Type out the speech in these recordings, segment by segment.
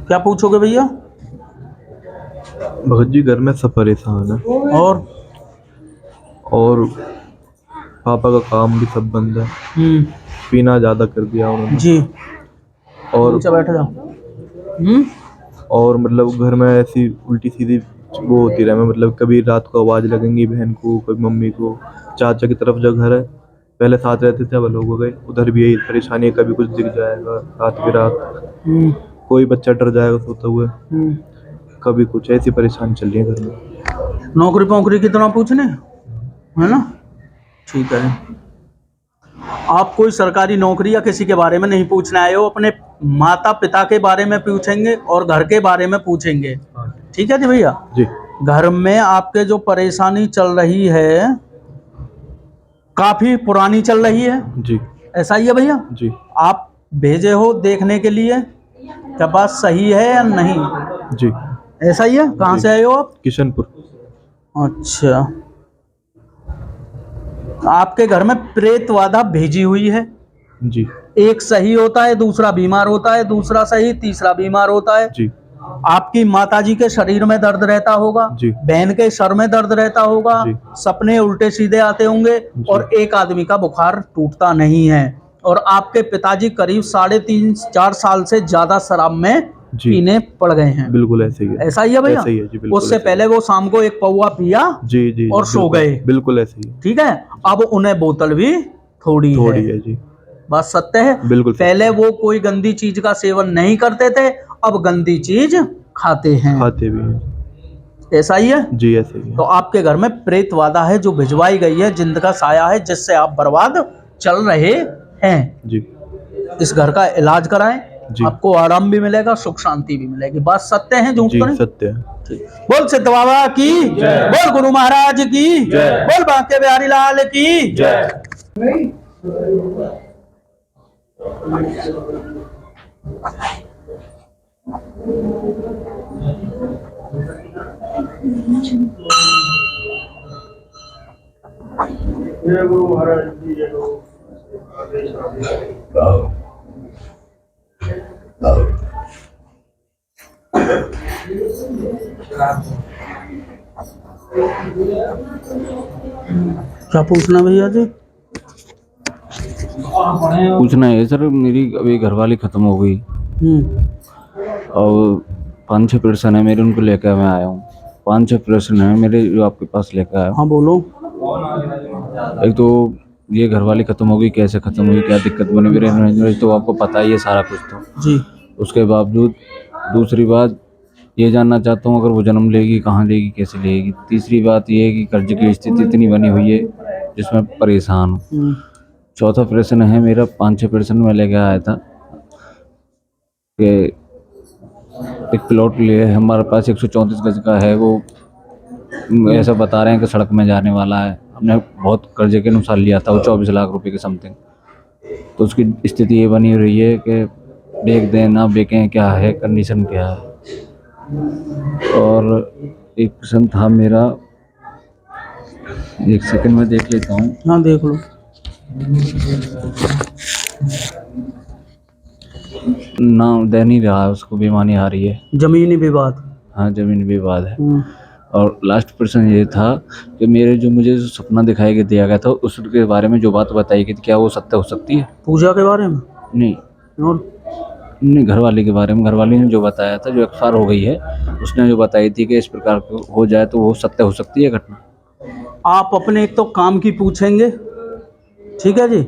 क्या पूछोगे भैया? भगत जी घर में सब परेशान है और पापा का काम भी सब बंद है। पीना ज्यादा कर दिया उन्होंने जी। और नीचे बैठ जाओ। और मतलब घर में ऐसी उल्टी सीधी वो होती रहे, मतलब कभी रात को आवाज लगेंगी बहन को, कभी मम्मी को। चाचा की तरफ जो घर है पहले साथ रहते थे, वो लोग हो गए, उधर भी यही परेशानी है, कभी कुछ दिख जाएगा रात की रात, कोई बच्चा डर जाएगा सोते हुए, कभी कुछ, ऐसी परेशानी चल रही है घर में। नौकरी पोकरी कितना पूछने है ना? ठीक है, आप कोई सरकारी नौकरी या किसी के बारे में नहीं पूछने आए हो, अपने माता पिता के बारे में पूछेंगे और घर के बारे में पूछेंगे। ठीक है जी भैया जी। घर में आपके जो परेशानी चल रही है काफी पुरानी चल रही है जी। ऐसा ही है भैया जी। आप भेजे हो देखने के लिए, क्या बात सही है या नहीं? जी। ऐसा ही है। कहाँ से आए हो आप? किशनपुर। अच्छा, आपके घर में प्रेत बाधा भेजी हुई है जी। एक सही होता है, दूसरा बीमार होता है, दूसरा सही, तीसरा बीमार होता है। जी। आपकी माताजी के शरीर में दर्द रहता होगा, जी। बहन के सर में दर्द रहता होगा, जी। सपने उल्टे सीधे आते होंगे और एक आदमी का बुखार टूटता नहीं है। और आपके पिताजी करीब 3.5-4 साल से ज्यादा शराब में पीने पड़ गए हैं। बिल्कुल ऐसे ही है। ऐसा ही है भैया? ऐसे ही है जी, बिल्कुल। उससे पहले वो शाम को एक पौवा पिया जी जी और सो गए। बिल्कुल ऐसे ही है। ठीक है, अब उन्हें बोतल भी थोड़ी है जी। बात सत्य है। बिल्कुल। पहले वो कोई गंदी चीज का सेवन नहीं करते थे, अब गंदी चीज खाते हैं। खाते भी हैं। ऐसा ही है जी, ऐसे ही है। तो आपके घर में प्रेत बाधा है जो भिजवाई गई है, जिंद का साया है जिससे आप बर्बाद चल रहे हैं जी। इस घर का इलाज कराएं, जी। आपको आराम भी मिलेगा, सुख शांति भी मिलेगी। बात सत्य है, झूठ तो नहीं? सत्य है। बोल सिद्ध बाबा की जय, बोल गुरु महाराज की जय, बोल बांके बिहारी लाल की जय। जय गुरु महाराज की जय। क्या पूछना भैया जी? पूछना है सर, मेरी अभी घरवाली खत्म हो गई और 5-6 पर्सन है मेरे, उनको लेकर मैं आया हूँ। 5-6 पर्सन है मेरे जो आपके पास लेकर आया हूँ। हाँ बोलो। एक तो ये घरवाली खत्म हो गई, कैसे खत्म हुई, क्या दिक्कत बनी मेरे, तो आपको पता ही है सारा कुछ तो जी। उसके बावजूद दूसरी बात ये जानना चाहता हूँ, अगर वो जन्म लेगी कहाँ लेगी, कैसे लेगी। तीसरी बात ये है कि कर्ज की स्थिति इतनी बनी हुई है जिसमें परेशान हूँ। चौथा प्रश्न है मेरा, 5-6 प्रश्न में लेके आया था कि एक प्लॉट लिए हमारे पास 134 गज का है, वो ऐसा बता रहे हैं कि सड़क में जाने वाला है। हमने बहुत कर्जे के अनुसार लिया था, वो 24 लाख रुपए के समथिंग। तो उसकी स्थिति ये बनी रही है कि बेच दें ना बेचें, क्या है कंडीशन क्या है। और एक प्रश्न था मेरा, एक सेकंड में देख लेता हूँ। हाँ देख लो। नाम दे नहीं रहा है, उसको बेईमानी आ रही है। जमीनी विवाद। हाँ, जमीन विवाद है। और लास्ट प्रश्न ये था कि मेरे जो मुझे जो सपना दिखाई के दिया गया था उसके बारे में जो बात बताई गई थी, क्या वो सत्य हो सकती है? पूजा के बारे में नहीं, और नहीं, घरवाली के बारे में। घरवाली ने जो बताया था, जो एक्सपायर हो गई है, उसने जो बताई थी कि इस प्रकार हो जाए तो वो सत्य हो सकती है घटना। आप अपने एक तो काम की पूछेंगे, ठीक है जी,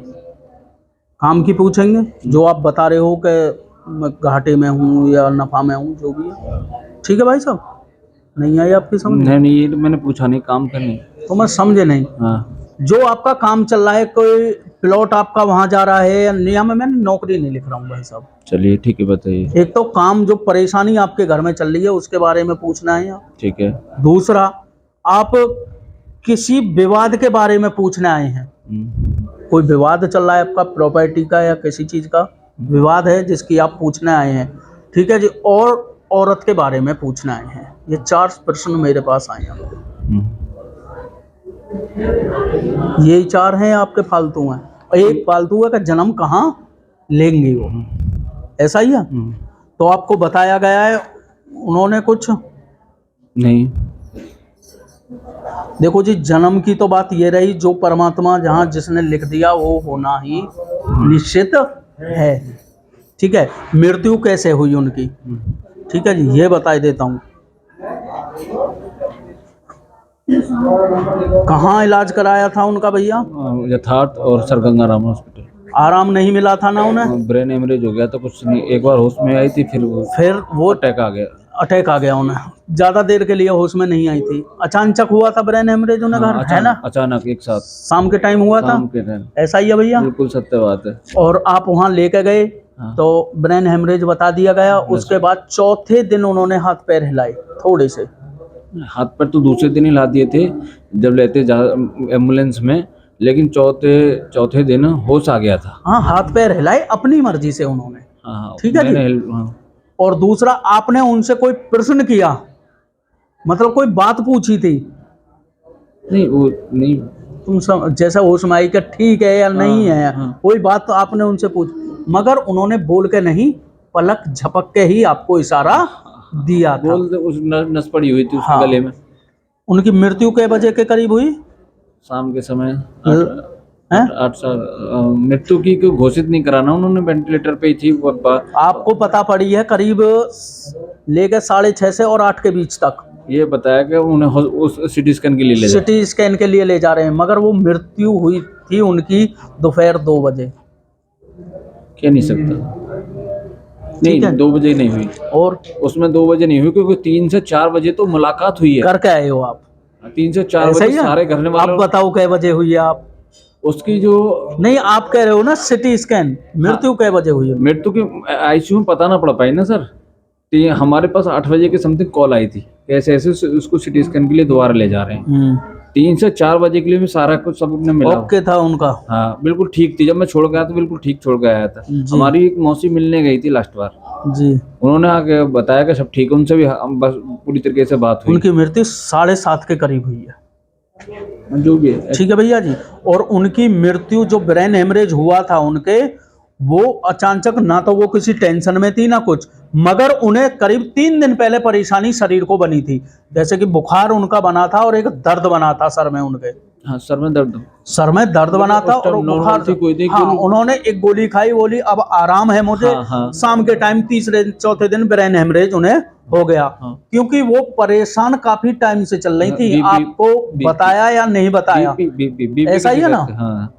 काम की पूछेंगे। जो आप बता रहे हो कि मैं घाटे में हूँ या नफा में हूँ, जो भी है, ठीक है भाई साहब। नहीं आई आपकी समझ? नहीं, ये तो मैंने पूछा नहीं, काम का नहीं। तो मैं समझे नहीं। हाँ। जो आपका काम चल रहा है, कोई प्लॉट आपका वहां जा रहा है या नहीं, मैं नौकरी नहीं लिख रहा हूँ भाई साहब। चलिए ठीक है, बताइए। एक तो काम जो परेशानी आपके घर में चल रही है उसके बारे में पूछना है, ठीक है। दूसरा आप किसी विवाद के बारे में पूछने आए हैं। कोई विवाद चल रहा है आपका प्रॉपर्टी का या किसी चीज का विवाद है जिसकी आप पूछने आए हैं, ठीक है जी। और औरत के बारे में पूछने आए हैं। ये 4 प्रश्न मेरे पास आए हैं। यही 4 हैं आपके फालतू हैं, और एक फालतू है का जन्म कहाँ लेंगे वो, ऐसा ही है। तो आपको बताया गया है उन्होंने कुछ नहीं। देखो जी, जन्म की तो बात ये रही, जो परमात्मा जहाँ जिसने लिख दिया वो होना ही निश्चित है, ठीक है। मृत्यु कैसे हुई उनकी, ठीक है जी, ये बता देता हूँ। कहाँ इलाज कराया था उनका भैया? यथार्थ और सर गंगाराम हॉस्पिटल। आराम नहीं मिला था ना उन्हें? ब्रेन हेमरेज हो गया था, कुछ नहीं, एक बार होश में आई थी, फिर वो अटैक आ गया। अटैक आ गया उन्हें, ज्यादा देर के लिए होश में नहीं आई थी। अचानक हुआ था ब्रेन हेमरेज उन्हें घर, है ना? अचानक एक साथ शाम के टाइम हुआ था, शाम के टाइम। ऐसा ही है भैया, बिल्कुल सत्य बात है। और आप वहाँ लेके गए तो ब्रेन हेमरेज बता दिया गया। उसके बाद चौथे दिन उन्होंने हाथ पैर हिलाए थोड़े से। हाथ पैर तो दूसरे दिन ही ला दिए थे जब लेते एम्बुलेंस में, लेकिन चौथे दिन होश आ गया था। हाँ, हाथ पैर हिलाए अपनी मर्जी से उन्होंने, हाँ, ठीक है जी। और दूसरा, आपने उनसे कोई प्रश्न किया, मतलब कोई बात पूछी थी? नहीं, वो नहीं। तुम जैसा होश में आई कि ठीक है या नहीं है, कोई बात तो आपने उनसे पूछ, मगर उन्होंने बोल के नहीं, पलक झपक के ही आपको इशारा दिया था। उस नस पड़ी हुई थी उसके गले में। उनकी मृत्यु के बजे के करीब हुई? शाम के समय 8 साल। मृत्यु की घोषित नहीं कराना, उन्होंने वेंटिलेटर पे ही थी। आपको पता पड़ी है करीब लेकर 6:30 से और 8 के बीच तक। ये बताया कि उन्हें उस सिटी स्कैन के लिए सिटी स्कैन के लिए ले जा रहे हैं, मगर वो मृत्यु हुई थी उनकी दोपहर 2 बजे। कह नहीं सकता। नहीं, 2 बजे नहीं हुई, और उसमें 2 बजे नहीं हुई, क्योंकि 3 से 4 बजे तो मुलाकात हुई है। करके आए हो आप? 3 से 4 बजे सारे घर वाले। आप बताओ कै बजे हुई है आप? उसकी जो नहीं, आप कह रहे हो ना सिटी स्कैन, मृत्यु कै बजे हुई है? मृत्यु की आईसीयू में पता ना पड़ पाई ना सर। हमारे पास 8 बजे के समथिंग कॉल आई थी, कैसे ऐसे उसको सिटी स्कैन के लिए दोबारा ले जा रहे हैं। 3 से 4 बजे के लिए भी सारा कुछ सब ने मिला। ओके था उनका? हाँ, बिल्कुल ठीक थी। जब मैं छोड़ गया तो बिल्कुल ठीक छोड़ के आया था। हमारी एक मौसी मिलने गई थी लास्ट बार जी, उन्होंने आके बताया कि सब ठीक है, उनसे भी बस पूरी तरीके से बात हुई। उनकी मृत्यु 7:30 के करीब हुई है, जो भी है, ठीक है भैया जी। और उनकी मृत्यु जो ब्रेन हेमरेज हुआ था उनके, वो अचानक, ना तो वो किसी टेंशन में थी ना कुछ, मगर उन्हें करीब 3 दिन पहले परेशानी शरीर को बनी थी, जैसे कि बुखार उनका बना था और एक दर्द बना था सर में उनके। हाँ, सर में दर्द बना था और बुखार थी कोई थी। हाँ, उन्होंने एक गोली खाई, बोली अब आराम है मुझे। शाम के टाइम तीसरे चौथे दिन ब्रेन हेमरेज उन्हें हो गया, क्योंकि वो परेशान काफी टाइम से चल रही थी। आपको बताया या नहीं बताया? ऐसा ही है ना?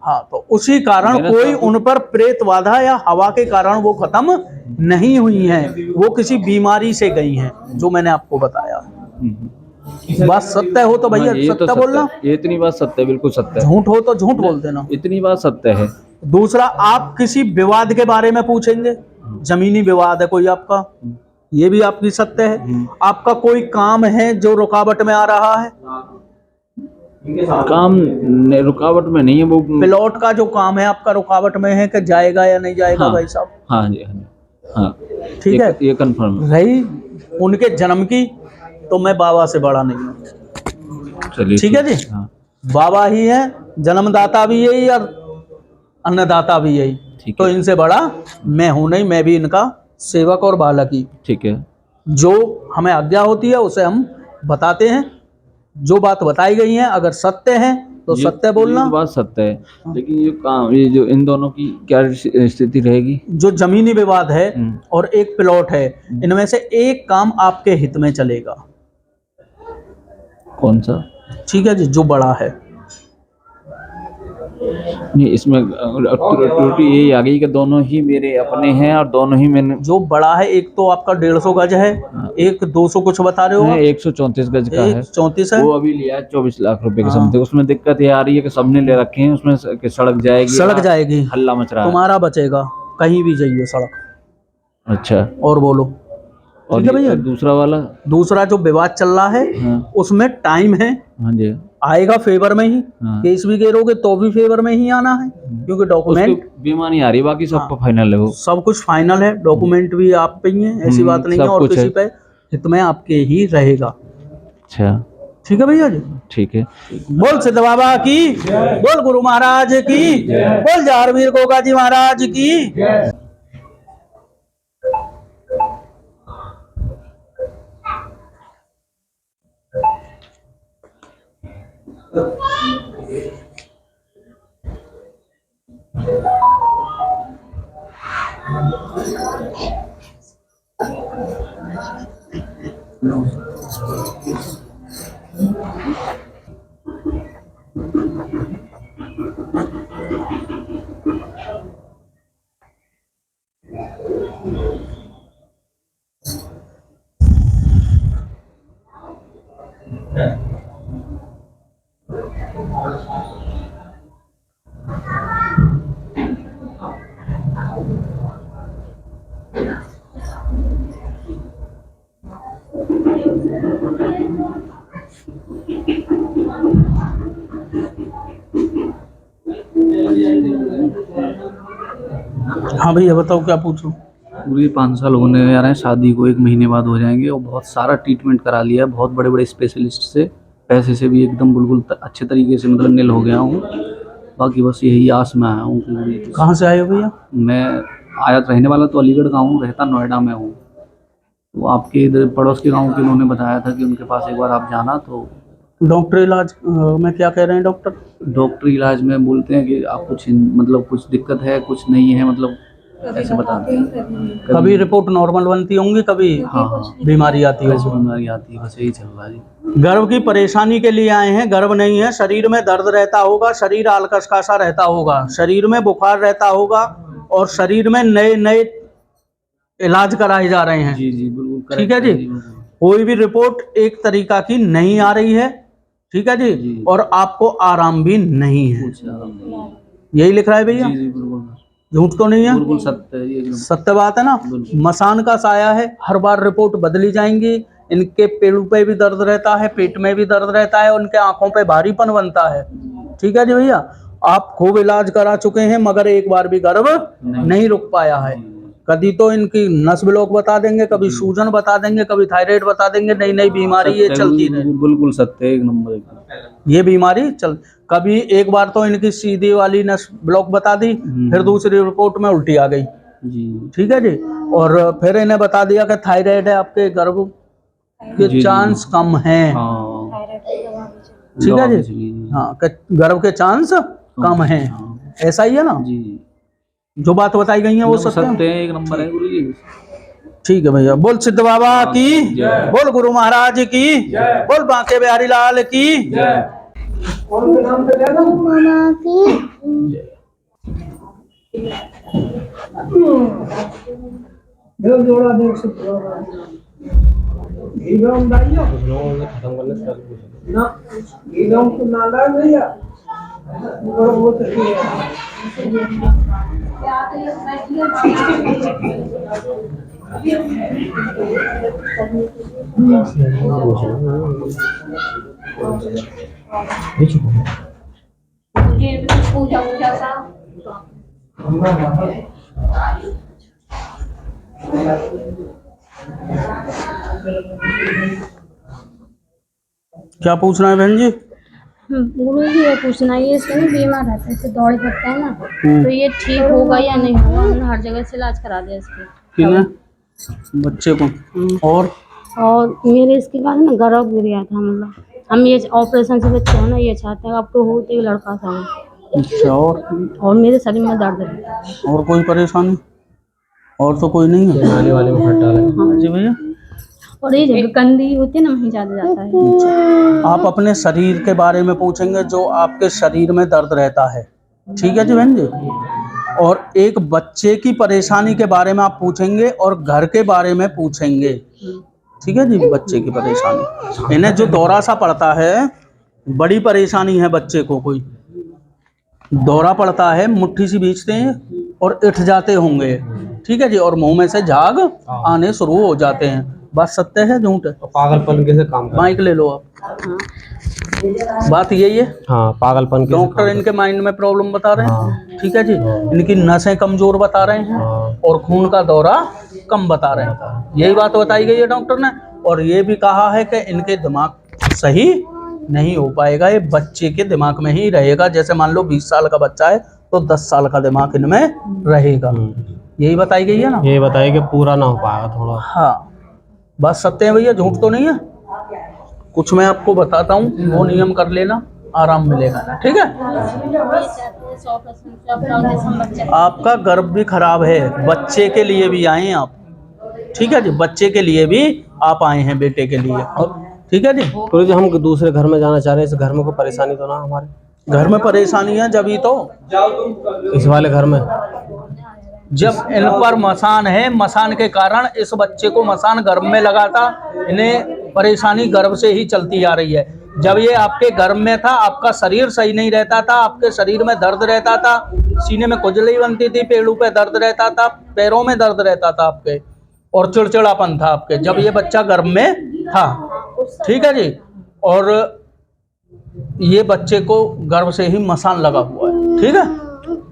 हाँ, तो उसी कारण कोई उन पर प्रेत बाधा या हवा के कारण वो खत्म नहीं हुई हैं, वो किसी बीमारी से गई हैं, जो मैंने आपको बताया। बात सत्य हो तो भैया सत्य बोलना। ये इतनी बात सत्य है, बिल्कुल सत्य है। झूठ हो तो झूठ बोल देना, इतनी बात सत्य है। दूसरा, आप किसी विवाद के बारे में पूछेंगे, जमीनी विवाद है कोई आपका, ये भी आपकी सत्य है। आपका कोई काम है जो रुकावट में आ रहा है? काम रुकावट में नहीं है, वो प्लॉट का जो काम है आपका रुकावट में है कि जाएगा या नहीं जाएगा? भाई साहब, हाँ जी, हाँ, ठीक है, ये कंफर्म रही उनके जन्म की, तो मैं बाबा से बड़ा नहीं हूँ। चलिए, ठीक है जी। हाँ। बाबा ही है, जन्मदाता भी यही और अन्नदाता भी यही, तो इनसे बड़ा मैं हूं नहीं, मैं भी इनका सेवक और बालक ही। ठीक है, जो हमें आज्ञा होती है उसे हम बताते हैं। जो बात बताई गई है अगर सत्य है तो सत्य बोलना। ये बात सत्य है, लेकिन ये जो इन दोनों की क्या स्थिति रहेगी? जो जमीनी विवाद है और एक प्लॉट है, इनमें से एक काम आपके हित में चलेगा। कौन सा? ठीक है जी, जो बड़ा है। नहीं, इसमें त्रुटि यही आ गई कि दोनों ही मेरे अपने हैं और दोनों ही मैंने जो बड़ा है एक तो आपका 150 गज है, एक 200 कुछ बता रहे हो आप? 134 गज का है। 134 है। वो अभी लिया है 24 लाख रुपए के हाँ। समथिंग। उसमें दिक्कत ये आ रही है कि सबने ले रखे हैं उसमें कि सड़क जाएगी, सड़क जाएगी, हल्ला मच रहा है। तुम्हारा बचेगा, कहीं भी जाइए सड़क। अच्छा, और बोलो। और ठीक है भैया। दूसरा वाला? दूसरा जो विवाद चल रहा है हाँ उसमें टाइम है, हाँ जी, आएगा फेवर में ही। हाँ। केस भी गिरोगे तो भी फेवर में ही आना है, क्योंकि उसकी डॉक्यूमेंट बीमा नहीं आ रही, बाकी सब हाँ। फाइनल है वो। सब कुछ फाइनल है, डॉक्यूमेंट भी आप पे ही है, ऐसी बात नहीं है, सब और कुछ किसी है। पे हित में आपके ही रहेगा। अच्छा, ठीक है भैया जी। ठीक है। बोल सिद्ध बाबा की, बोल गुरु महाराज की, बोल जारवीर गोगा जी महाराज की। हाँ भैया बताओ क्या पूछो। पूरे 5 साल होने जा रहे हैं, शादी को 1 महीने बाद हो जाएंगे, और बहुत सारा ट्रीटमेंट करा लिया है बहुत बड़े बड़े स्पेशलिस्ट से, पैसे से भी एकदम बिल्कुल अच्छे तरीके से मतलब निल हो गया हूँ। बाकी बस यही आस में आया हूँ कि कहाँ से आए हो भैया? मैं आया रहने वाला तो अलीगढ़ का हूँ, रहता नोएडा में हूँ। तो आपके इधर पड़ोस के गाँव के उन्होंने बताया था कि उनके पास एक बार आप जाना, तो डॉक्टर इलाज में क्या कह रहे हैं डॉक्टर? डॉक्टर इलाज में बोलते हैं कि आप कुछ मतलब कुछ दिक्कत है, कुछ नहीं है, मतलब ऐसे बताते हैं। कभी रिपोर्ट नॉर्मल बनती होंगी, कभी हाँ बीमारी आती कैसे होगी। बीमारी आती है, बस यही चल रहा है जी। गर्भ की परेशानी के लिए आए हैं, गर्भ नहीं है, शरीर में दर्द रहता होगा, शरीर आलकस का सा रहता होगा, शरीर में बुखार रहता होगा, और शरीर में नए नए इलाज कराए जा रहे हैं। जी जी बिल्कुल ठीक है जी। बिल्कुल। कोई भी रिपोर्ट एक तरीका की नहीं आ रही है, ठीक है जी, जी। और आपको आराम भी नहीं है, कुछ आराम नहीं है। यही लिख रहा है भैया, जी जी बिल्कुल झूठ तो नहीं है? बिल्कुल सत्य है ये एकदम। सत्य बात है ना। बिल्कुल। मसान का साया है, हर बार रिपोर्ट बदली जाएंगी। इनके पेड़ों पे भी दर्द रहता है, पेट में भी दर्द रहता है, उनके आंखों पे भारीपन बनता है। ठीक है जी भैया, आप खूब इलाज करा चुके हैं मगर एक बार भी गर्भ नहीं रुक पाया है। कभी तो इनकी नस ब्लॉक बता देंगे, कभी सूजन बता देंगे, कभी थायराइड बता देंगे, नई नई बीमारी ये सत्य है, चलती रहे। बिल्कुल सत्य है, एक नंबर एकदम। ये बीमारी चल, कभी एक बार तो इनकी सीधी वाली नस ब्लॉक बता दी, फिर दूसरी रिपोर्ट में उल्टी आ गई। जी ठीक है जी, और फिर इन्हें बता दिया कि थायराइड है, आपके गर्भ के जी, चांस कम हैं। हाँ ठीक है दवा भी जी, चली जी। हाँ गर्भ के चांस कम हैं, हाँ। ऐसा ही है ना। जी जो बात बताई गई है वो एकदम सत्य है। सत्य है, एक नंबर है गुरु जी। ठीक है भैया, बोल सिद्ध बाबा की, जय। बोल गुरु महाराज की, बोल बांके बिहारी लाल की। उनके नाम से लेना दो जोड़ा देख सकते हो। घीगाम दाइयो ना, घीगाम को नाला नहीं है, वो तो पूजा पूजा सा क्या पूछना है बहन जी? गुरु जी ये पूछना, ये इसमें ना बीमार रहता है, इससे दौड़ पड़ता है ना, तो ये ठीक होगा या नहीं होगा? हमने हर जगह से इलाज करा दिया इसके, किन्हें? बच्चे को। और मेरे इसके बाद ना गर्भ गिर गया था, मतलब हम ये ऑपरेशन से बच्चे हो ना, ये चाहते हैं आपको होते ही लड़का था वो। अच्छा, और मेरे शरीर में दर्द है। और कोई परेशानी? और तो कोई नहीं है? आने वाले में फट डाला है। हाँ जी भैया। और ये जगह गंदी होती है ना, वहीं ज़्यादा जाता है। आप अपने शरीर के बारे में पूछेंगे, जो आपके शरीर में दर्द रहता है, ठीक है जी बहन जी। और एक बच्चे की परेशानी के बारे में आप पूछेंगे और घर के बारे में पूछेंगे। ठीक है जी, बच्चे की परेशानी, इन्हें जो दौरा सा पड़ता है, बड़ी परेशानी है बच्चे को, कोई दौरा पड़ता है, मुट्ठी सी बीचते हैं और उठ जाते होंगे। ठीक है जी, और मुंह में से झाग आने शुरू हो जाते हैं। बात सत्य है झूठ है? पागलपन के से काम कर। माइक ले लो आप। बात यही है। हाँ, पागलपन के से डॉक्टर काम इनके माइंड में प्रॉब्लम बता रहे हैं। हाँ। ठीक है जी, इनकी नसें कमजोर बता रहे हैं हाँ। और खून का दौरा कम बता रहे हैं। यही बात बताई गई है डॉक्टर ने। और ये भी कहा है कि इनके दिमाग सही नहीं हो पाएगा, ये बच्चे के दिमाग में ही रहेगा। जैसे मान लो 20 साल का बच्चा है तो 10 साल का दिमाग इनमें रहेगा। यही बताई गई है ना। ये बताइए कि पूरा ना हो पाएगा थोड़ा। हाँ, बात सत्य है भैया, झूठ तो नहीं है। कुछ मैं आपको बताता हूँ, वो नियम कर लेना, आराम मिलेगा ना। ठीक है, 100% आपका गर्भ भी खराब है, बच्चे के लिए भी आए हैं आप। ठीक है जी, बच्चे के लिए भी आप आए हैं, बेटे के लिए। और ठीक है जी, गुरु जी, हम दूसरे घर में जाना चाह रहे हैं, इस घर में कोई परेशानी तो ना हमारे? घर में परेशानी है जब ही तो, इस वाले घर में जब इन पर मसान है, मसान के कारण इस बच्चे को मसान गर्भ में लगा था, इन्हें परेशानी गर्भ से ही चलती आ रही है। जब ये आपके गर्भ में था, आपका शरीर सही नहीं रहता था, आपके शरीर में दर्द रहता था, सीने में खुजली बनती थी, पेड़ों पे दर्द रहता था, पैरों में दर्द रहता था आपके, और चिड़चिड़ापन था आपके, जब ये बच्चा गर्भ में था। ठीक है जी, और ये बच्चे को गर्भ से ही मसान लगा हुआ है। ठीक है,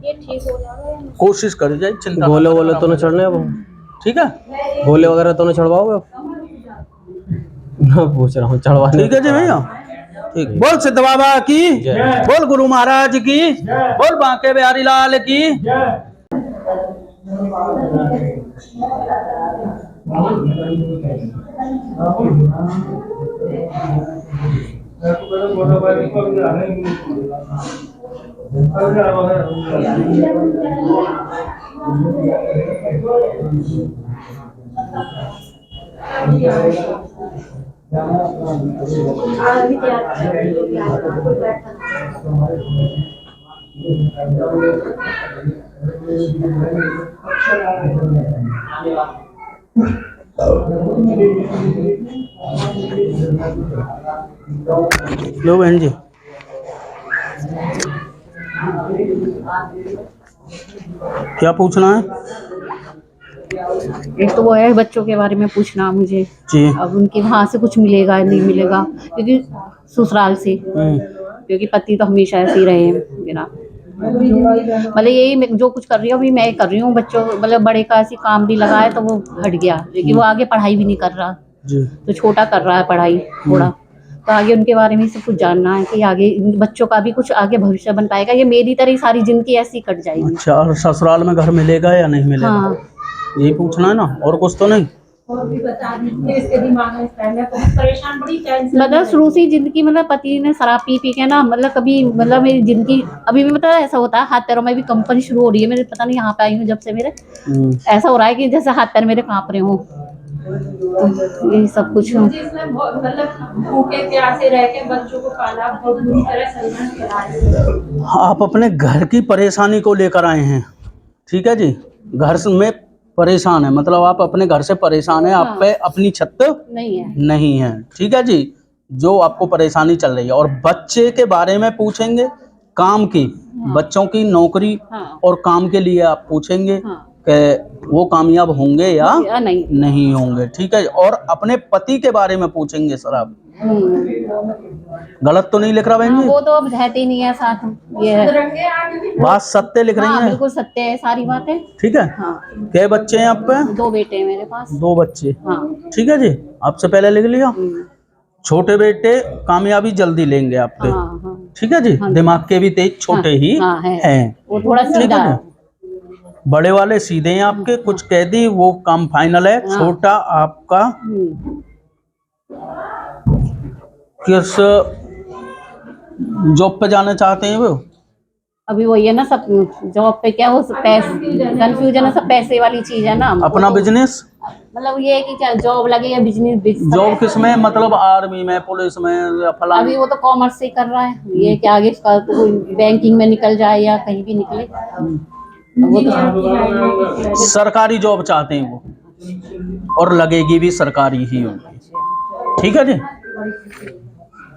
ये ठीक हो जाएगा। कोशिश करी जाए, चिंता गोले वोले तो नहीं चढ़ने अब? ठीक है, गोले वगैरह तो नहीं चढ़वाओगे? मैं पूछ रहा हूँ, चढ़वाने। ठीक है जी भैया। ठीक, बोल सिद्ध बाबा की, बोल गुरु महाराज की, बोल बांके बिहारी लाल की। लो बहन जी, क्या पूछना है? एक तो वो है बच्चों के बारे में पूछना मुझे। जी। अब उनके वहाँ से कुछ मिलेगा नहीं मिलेगा, क्योंकि ससुराल से, क्योंकि पति तो हमेशा ऐसे ही रहे हैं मेरा। मतलब यही मैं जो कुछ कर रही हूँ अभी मैं कर रही हूँ। बच्चों मतलब बड़े का ऐसी काम भी लगा है तो वो हट गया, लेकिन वो आगे पढ़ाई भी नहीं कर रहा जी। तो छोटा कर रहा है पढ़ाई थोड़ा। तो आगे उनके बारे में सब कुछ जानना है कि आगे इन बच्चों का भी कुछ आगे भविष्य बन पाएगा, ये मेरी तरह ही सारी जिंदगी ऐसी कट जाएगी। अच्छा, और ससुराल में घर मिलेगा या नहीं मिलेगा? हाँ, यही पूछना है ना, और कुछ तो नहीं? मतलब शुरू से ही जिंदगी मतलब पति ने शराब पी पी के ना मतलब कभी मतलब मेरी जिंदगी अभी भी मतलब ऐसा होता है, हाथ पैरों में भी कंपनी शुरू हो रही है मेरे। पता नहीं यहाँ पे आई हूँ जब से मेरे ऐसा हो रहा है कि जैसे हाथ पैर मेरे कांप रहे हो। तो यही सब कुछ मतलब भूखे प्यासे रह के बच्चों को पाला, बहुत बुरी तरह संघर्ष करा है। आप अपने घर की परेशानी को लेकर आए हैं। ठीक है जी, घर में परेशान है, मतलब आप अपने घर से परेशान है। आप पे अपनी छत नहीं है। ठीक है जी, जो आपको परेशानी चल रही है। और बच्चे के बारे में पूछेंगे, काम की, बच्चों की नौकरी और काम के लिए आप पूछेंगे कि वो कामयाब होंगे या नहीं होंगे। ठीक है, और अपने पति के बारे में पूछेंगे। सर आप गलत तो नहीं लिख रहा बहन जी? वो तो अब रहते ही नहीं है साथ, ये है बात सत्य लिख रही हाँ, हैं? बिल्कुल सत्य है सारी बातें। ठीक है, हाँ। क्या बच्चे हैं आप पे? 2 बेटे हैं मेरे पास। 2 बच्चे। हाँ। ठीक है जी, आपसे पहले लिख लिया। छोटे बेटे कामयाबी जल्दी लेंगे आपके। हाँ, हाँ। ठीक है जी, दिमाग के भी तेज छोटे ही हैं। वो थोड़ा सीधा है। बड़े वाले सीधे हैं आपके, कुछ कह दी वो काम फाइनल है। छोटा आपका किस जॉब पे जाना चाहते हैं वो? अभी वही है ना सब जॉब पे, क्या वो पैसे कंफ्यूजन है, सब पैसे वाली चीज है ना। अपना बिजनेस? मतलब ये है कि क्या जॉब लगे या बिजनेस जॉब किस में, मतलब आर्मी में, पुलिस में या फलाना? अभी वो तो कॉमर्स से कर रहा है, ये कि आगे इसका तो कोई बैंकिंग में निकल जाए या कहीं भी निकले, वो तो सरकारी जॉब चाहते हैं वो, और लगेगी भी सरकारी ही उनकी। ठीक है जी,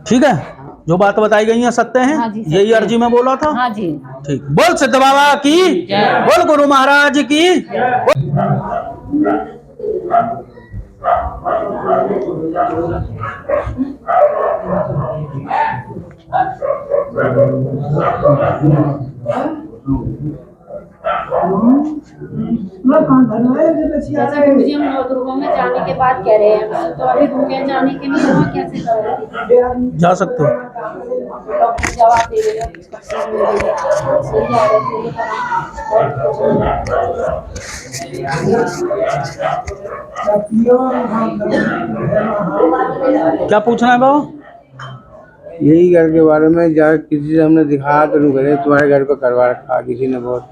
ठीक है, जो बात बताई गई है सत्य है। हाँ जी, सत्य यही है। अर्जी में बोला था। हाँ जी। ठीक, बोल सिद्ध बाबा की, बोल गुरु महाराज की। जैसे गुरुजी हम नवदुर्गों में जाने के बाद कह रहे हैं, तो अभी रुके जाने के लिए वहाँ कैसे करें? जा सकते हो। डॉक्टर जवाब दे देगा, सही जा रहे क्या पूछना है बाबा? यही घर के बारे में जब किसी से हमने दिखाया तो करे तुम्हारे घर पे करवा रखा किसी ने बहुत।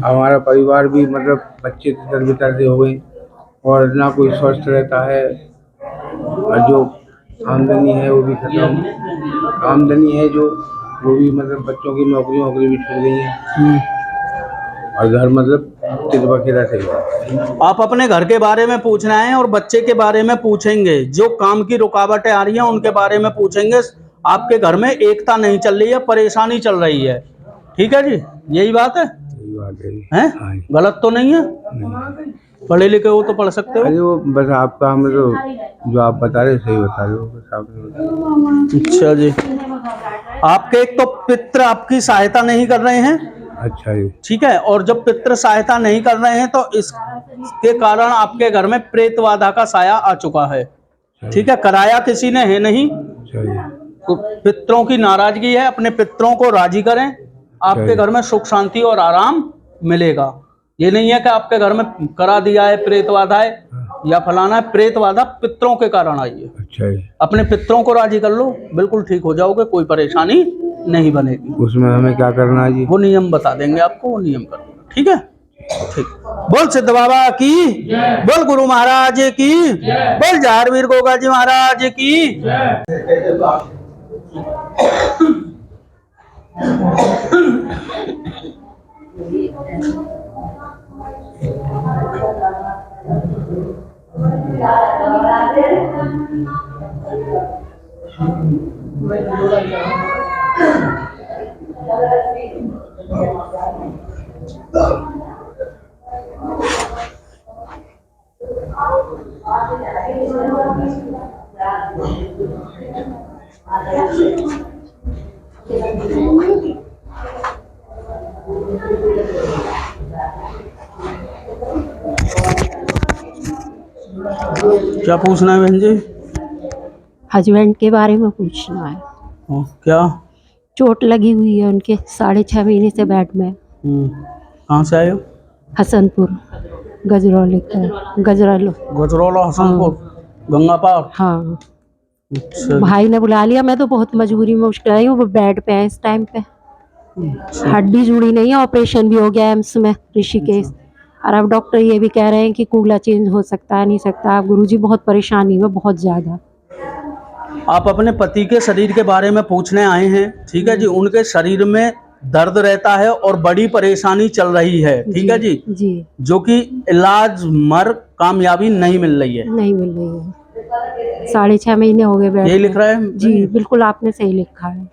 हमारा परिवार भी मतलब बच्चे तितर बितर से हो गए और ना कोई स्वस्थ रहता है, और जो आमदनी है वो भी खत्म, आमदनी है जो वो भी मतलब बच्चों की नौकरी भी छूट गई है, और घर मतलब तिरबखेरा से गया। आप अपने घर के बारे में पूछना है और बच्चे के बारे में पूछेंगे, जो काम की रुकावटें आ रही हैं उनके बारे में पूछेंगे। आपके घर में एकता नहीं चल रही है, परेशानी चल रही है। ठीक है जी, यही बात है। यही बात है। हैं? हाँ जी। गलत तो नहीं है? पढ़े लिखे हो तो पढ़ सकते हो। अरे वो बस आपका हमें तो जो आप बता रहे सही बता रहे हो, बस आपने बता। अच्छा जी, आपके एक तो पितृ आपकी सहायता नहीं कर रहे हैं। अच्छा जी। ठीक है, और जब पितृ सहायता नहीं कर रहे हैं तो इसके कारण आपके घर में प्रेत बाधा का साया आ चुका है। ठीक है, कराया किसी ने है नहीं, अच्छा जी। तो पितरों की नाराजगी है, अपने पितरों को राजी करें, आपके घर में सुख शांति और आराम मिलेगा। ये नहीं है कि आपके घर में करा दिया है प्रेत बाधा है या फलाना है, प्रेत बाधा पितरों के कारण आई है। अच्छा जी। अपने पितरों को राजी कर लो, बिल्कुल ठीक हो जाओगे, कोई परेशानी नहीं बनेगी। उसमें हमें क्या करना है जी? वो नियम बता देंगे आपको, वो नियम कर लेना। ठीक है, ठीक। बोल सिद्ध बाबा की, बोल गुरु महाराज की, बोल जारवीर गोगा जी महाराज की। क्या पूछना है बहन जी? हस्बैंड के बारे में पूछना है। क्या? चोट लगी हुई है उनके, 6.5 महीने से बेड में। कहाँ से आए हो? हसनपुर, गजरौली का, गजरौला हसनपुर, गंगा पार। हाँ। अच्छा। भाई ने बुला लिया, मैं तो बहुत मजबूरी में मुश्किल आई हूँ, वो बेड पे है इस टाइम पे, हड्डी जुड़ी नहीं है, ऑपरेशन भी हो गया एम्स में ऋषिकेश, और अब डॉक्टर ये भी कह रहे हैं कि कूला चेंज हो सकता है, नहीं सकता। गुरुजी बहुत परेशानी में, बहुत ज़्यादा। आप अपने पति के शरीर के बारे में पूछने आए हैं। ठीक है जी, उनके शरीर में दर्द रहता है और बड़ी परेशानी चल रही है। ठीक है जी, जो कि इलाज मर कामयाबी नहीं मिल रही है। नहीं मिल रही है, 6.5 महीने हो गए बेड। यही लिख रहा है जी, बिल्कुल आपने सही लिखा है।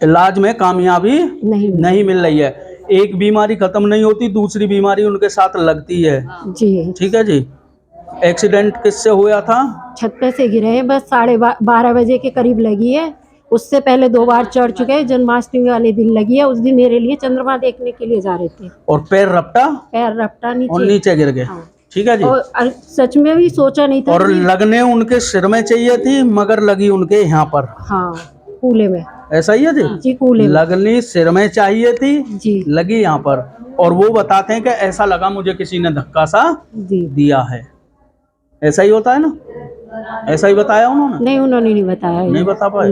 इलाज में कामयाबी नहीं मिल रही है। एक बीमारी खत्म नहीं होती, दूसरी बीमारी उनके साथ लगती है जी। ठीक है जी। एक्सीडेंट किससे हुआ था? छत पे से गिरे हैं, बस 12:30 बजे के करीब लगी है। उससे पहले 2 बार चढ़ चुके हैं, जन्माष्टमी वाले दिन लगी है। उस दिन मेरे लिए चंद्रमा देखने के लिए जा रहे थे और पैर रपटा नीचे और नीचे गिर गए। हाँ। ठीक है जी। और सच में भी सोचा नहीं था। और लगने उनके सिर में चाहिए थी, मगर लगी उनके यहाँ पर। हाँ, कूले में। ऐसा ही है जी, कूले लगनी सिर में चाहिए थी जी, लगी यहाँ पर। और वो बताते हैं कि ऐसा लगा मुझे किसी ने धक्का सा दिया है। ऐसा ही होता है ना? ऐसा ही बताया उन्होंने? नहीं, उन्होंने नहीं बताया। नहीं बता पाए?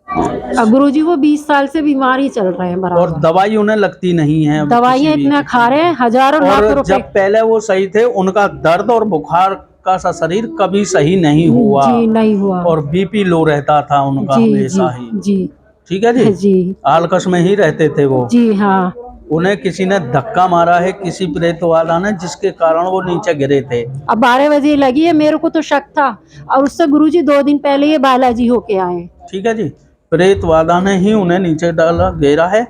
अब गुरुजी वो 20 साल से बीमार ही चल रहे हैं और बराबर। दवाई उन्हें लगती नहीं है अब दवाइयाँ किसी भी इतना खा रहे हैं, हजारों लाख और रुपए। जब पहले वो सही थे उनका दर्द और बुखार का सा शरीर कभी सही नहीं हुआ जी नहीं हुआ। और बीपी लो रहता था उनका जी हमेशा ही। जी ठीक है जी, जी आलकस में ही रहते थे वो। जी हाँ। उन्हें किसी ने धक्का मारा है, किसी प्रेत वाला ने, जिसके कारण वो नीचे गिरे थे। अब 12 बजे लगी है, मेरे को तो शक था और उससे गुरुजी 2 दिन पहले ये बालाजी होके आए। ठीक है जी, प्रेत वाला ने ही उन्हें नीचे डाला, गिरा है,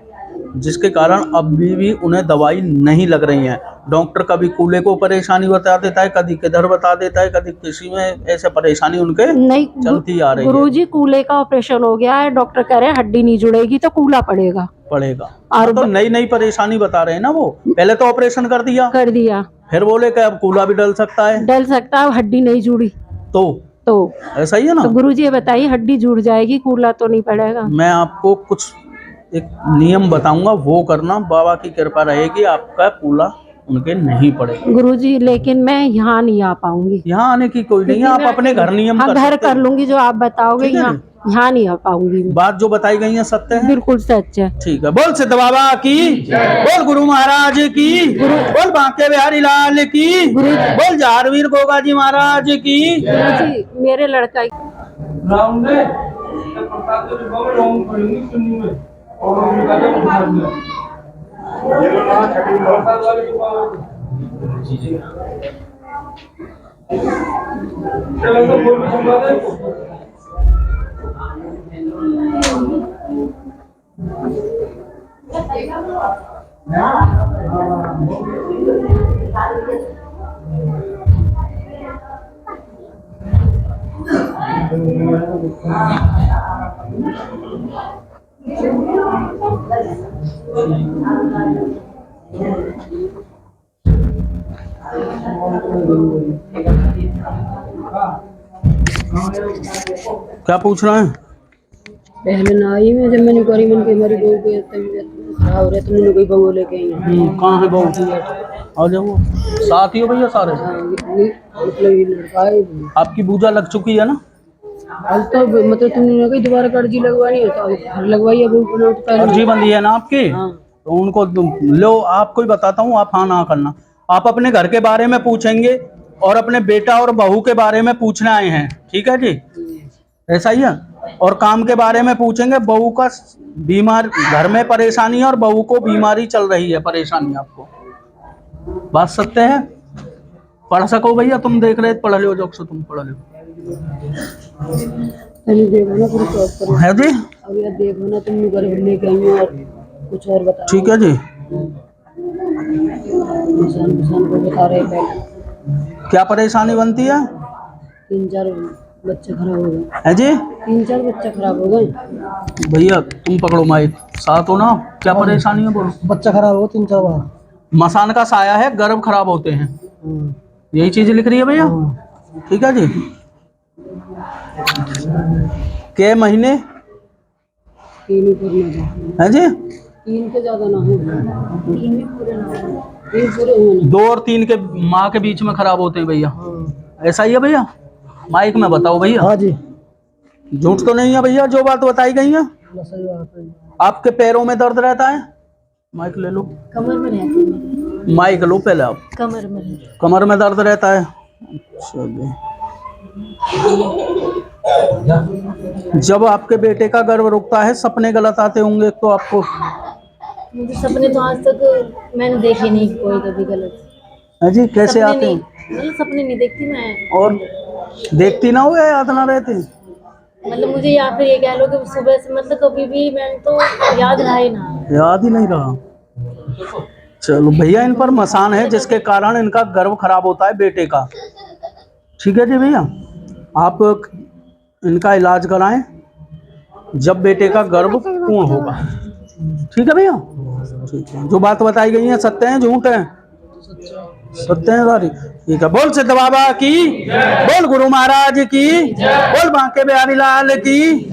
जिसके कारण अभी भी उन्हें दवाई नहीं लग रही है। डॉक्टर कभी कूल्हे को परेशानी बता देता है, कभी किधर बता देता है, कभी किसी में ऐसे परेशानी उनके नहीं चलती आ रही है। गुरुजी कूल्हे का ऑपरेशन हो गया है, डॉक्टर कह रहे हैं हड्डी नहीं जुड़ेगी तो कूल्हा पड़ेगा। और तो नई नई परेशानी बता रहे हैं ना वो। पहले तो ऑपरेशन कर दिया, फिर बोले कि अब कूल्हा भी डल सकता है, हड्डी नहीं जुड़ी तो ऐसा ही है ना। तो गुरुजी ये बताइए हड्डी जुड़ जाएगी, कूल्हा तो नहीं पड़ेगा। मैं आपको कुछ एक नियम बताऊंगा, वो करना, बाबा की कृपा रहेगी, आपका कूल्हा उनके नहीं पड़ेगा। गुरुजी लेकिन मैं यहाँ नहीं आ पाऊंगी। यहाँ आने की कोई नहीं है, आप अपने घर नियम कर घर सकते कर हैं। लूंगी जो आप बताओगे, यहाँ नहीं आ पाऊंगी। बात जो बताई गई है सत्य है, बिल्कुल सच है। ठीक है। बोल सिद्ध बाबा की, बोल गुरु महाराज की, बोल बांके बिहारी लाल की, बोल जारवीर गोगा जी महाराज की। गुरुजी मेरे लड़का क्या पूछ रहे हैं? पहले ना आई मैं, जब मैंने करी मन की हमारी बहू के तबीयत खराब हो रही, तो मैंने कोई बहू लेके आई है। कहाँ है बहू? आ जाओ, साथ ही हो भैया सारे। मतलब ये लड़का है। आपकी पूजा लग चुकी है ना? अब तो मतलब तुमने कहीं दोबारा अर्जी लगवानी है तो घर लगवाई है, बहू अर्जी बंदी है ना आपकी? तो उनको लो, आपको ही बताता हूँ, आप हाँ ना करना। आप अपने घर के बारे में पूछेंगे और अपने बेटा और बहू के बारे में पूछने आए हैं, ठीक है जी? ऐसा ही है। और काम के बारे में पूछेंगे, बहू का बीमार, घर में परेशानी है और बहू को बीमारी चल रही है, परेशानी आपको। बात सत्य है। पढ़ सको भैया, तुम देख रहे पढ़ लो, जोक से तुम पढ़ लो है जी। अब यार देखो ना, तुम घर लेके आई हो और कुछ और बता। ठीक है जी। को बता रहे पहले क्या परेशानी बनती है? 3-4 बच्चे खराब हो गए है जी। 3-4 बच्चे खराब हो गए। भैया तुम पकड़ो माइक, साथ हो ना। क्या परेशानी है बोलो? बच्चा खराब हो 3-4 बार। मसान का साया है, गर्भ खराब होते हैं, यही चीज लिख रही है भैया। ठीक है जी। के महीने 3 पूरे ना है जी? 3 के ज्यादा ना हो, 3 पूरे ना हो, 3 पूरे हुए ना। 2 और 3 के माँ के बीच में खराब होते हैं भैया। ऐसा ही है भैया? माइक में बताओ भैया। हाँ जी, झूठ तो नहीं है भैया जो बात बताई गई है? सही बात है। आपके पैरों में दर्द रहता है? माइक ले लो, कमर में रहती है, माइक लो पहले आप। कमर में रहती है। कमर में दर्द रहता है? अच्छा जी। जब आपके बेटे का गर्भ रुकता है, सपने गलत आते होंगे तो आपको? मुझे सपने तो आज तक मैंने देखे नहीं कोई कभी गलत। है जी? कैसे आते हैं? मतलब सपने नहीं देखती मैं। और देखती ना हो या याद ना रहती? मतलब मुझे या फिर ये कह लो कि सुबह से मतलब कभी भी मैंने तो याद रहा ही ना। याद ही नहीं रहा। चलो भैया, इन पर मसान है जिसके कारण इनका गर्भ खराब होता है बेटे का। ठीक है जी भैया, आप इनका इलाज कराएं जब बेटे का गर्भ पूर्ण होगा। ठीक है भैया? ठीक है। जो बात बताई गई है सत्य है झूठ है? सत्य है सारी। ठीक है। बोल सिद्ध बाबा की, बोल गुरु महाराज की, बोल बांके बिहारी लाल की।